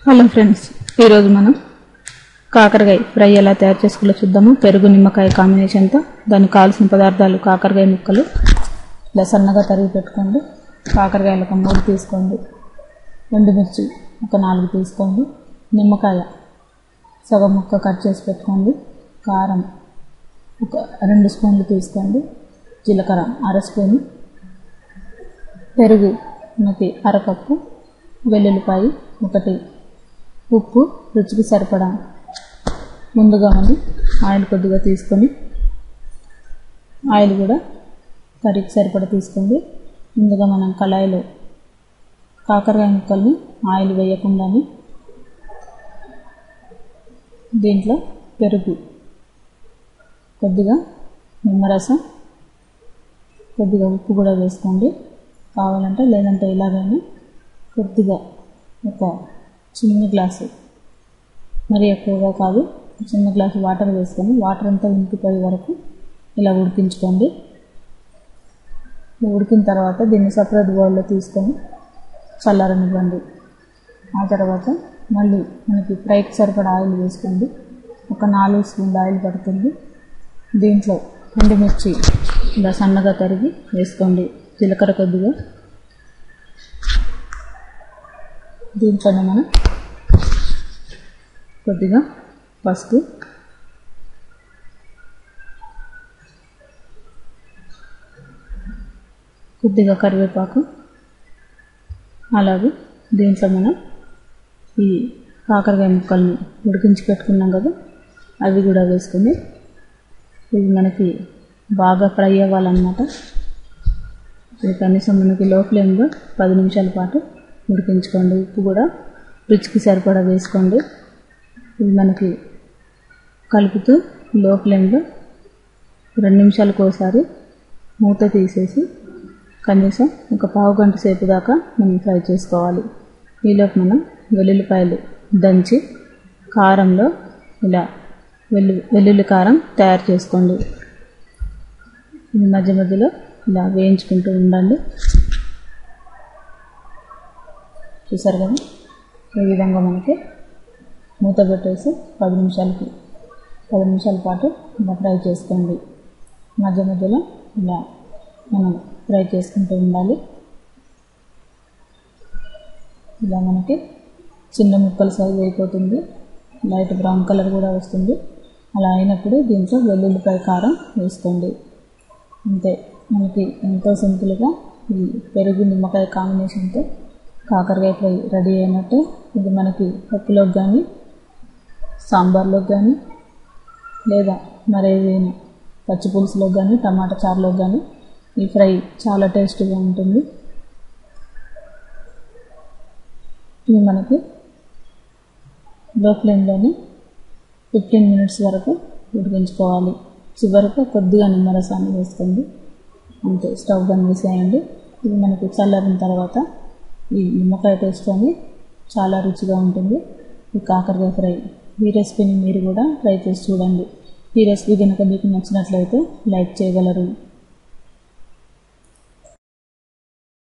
Hello friends, ఈరోజు మనం కాకరకాయ ఫ్రై ఎలా తయారు చేసుకోవాలో చూద్దాము. పెరుగు నిమ్మకాయ కాంబినేషన్తో దానికి కావాల్సిన పదార్థాలు: కాకరకాయ ముక్కలు ఇలా సన్నగా తరిగి పెట్టుకోండి, కాకరకాయలు ఒక 3 తీసుకోండి, ఎండుమిర్చి ఒక 4 తీసుకోండి, నిమ్మకాయ సగం ముక్క కట్ చేసి పెట్టుకోండి, కారం ఒక 2 స్పూన్లు తీసుకోండి, జీలకర్ర 1/2 స్పూను, పెరుగు మనకి 1/2 కప్పు, వెల్లుల్లిపాయ 1, ఉప్పు రుచికి సరిపడా. ముందుగా మనం ఆయిల్ కొద్దిగా తీసుకొని, ఆయిల్ కూడా కర్రీకి సరిపడా తీసుకోండి. ముందుగా మనం కళాయిలో కాకరకాయ ముక్కల్ని ఆయిల్ వేయకుండానే దీంట్లో పెరుగు, కొద్దిగా నిమ్మరసం, కొద్దిగా ఉప్పు కూడా వేసుకోండి కావాలంటే, లేదంటే ఇలాగైనా కొద్దిగా ఒక చిన్న గ్లాసు, మరి ఎక్కువగా కాదు, చిన్న గ్లాసు వాటర్ వేసుకొని వాటర్ అంతా ఇంకిపోయే వరకు ఇలా ఉడికించుకోండి. ఉడికిన తర్వాత దీన్ని సపరేట్ బౌల్లో తీసుకొని చల్లారనివ్వండి. ఆ తర్వాత మళ్ళీ మనకి ఫ్రైకి సరిపడా ఆయిల్ వేసుకోండి. ఒక 4 స్పూన్ల ఆయిల్ పడుతుంది. దీంట్లో ఎండుమిర్చి ఇలా సన్నగా తరిగి వేసుకోండి, జీలకర్ర కొద్దిగా. దీంట్లోనే మనం కొద్దిగా పసుపు, కొద్దిగా కరివేపాకు, అలాగే దీంట్లో మనం ఈ కాకరకాయ ముక్కల్ని ఉడికించి పెట్టుకున్నాం కదా, అవి కూడా వేసుకొని ఇది మనకి బాగా ఫ్రై అవ్వాలన్నమాట. ఇది కనీసం మనకి లో ఫ్లేమ్లో 10 నిమిషాల పాటు ఉడికించుకోండి. ఉప్పు కూడా రుచికి సరిపడా వేసుకోండి. ఇది మనకి కలుపుతూ లో ఫ్లేమ్లో 2 నిమిషాలకు ఒకసారి మూత తీసేసి కనీసం ఒక పావు గంట సేపు దాకా మనం ఫ్రై చేసుకోవాలి. ఈలోపు మనం వెల్లుల్లిపాయలు దంచి కారంలో ఇలా వెల్లుల్లి కారం తయారు చేసుకోండి. ఇది మధ్య మధ్యలో ఇలా వేయించుకుంటూ ఉండండి. చూసారు కదా, ఈ విధంగా మనకి మూత పెట్టేసి 10 నిమిషాల పాటు ఇలా ఫ్రై చేసుకోండి. మధ్య మధ్యలో ఇలా మనం ఫ్రై చేసుకుంటూ ఉండాలి. ఇలా మనకి చిన్న ముక్కలు సైజ్ అయిపోతుంది, లైట్ బ్రౌన్ కలర్ కూడా వస్తుంది. అలా అయినప్పుడు దీంట్లో వెల్లుల్లిపాయ కారం వేసుకోండి. అంతే, మనకి ఎంతో సింపుల్గా ఈ పెరుగు నిమ్మకాయ కాంబినేషన్తో కాకరకాయ ఫ్రై రెడీ అయినట్టు. ఇది మనకి పప్పులోకి కానీ, సాంబార్లోకి కానీ, లేదా మరేదైనా పచ్చి పులుసులోకి కానీ, టమాటా చారులోకి కానీ ఈ ఫ్రై చాలా టేస్టీగా ఉంటుంది. ఇది మనకి లో ఫ్లేమ్లోనే 15 మినిట్స్ వరకు ఉడికించుకోవాలి. చివరికి కొద్దిగా నిమ్మరసాన్ని వేసుకోండి. అంతే, స్టవ్ బంద్ చేసేయండి. ఇది మనకి చల్లారిన తర్వాత ఈ నిమ్మకాయ టేస్ట్ అని చాలా రుచిగా ఉంటుంది ఈ కాకరకాయ ఫ్రై. ఈ రెసిపీని మీరు కూడా ట్రై చేసి చూడండి. ఈ రెసిపీ కనుక మీకు నచ్చినట్లయితే లైక్ చేయగలరు.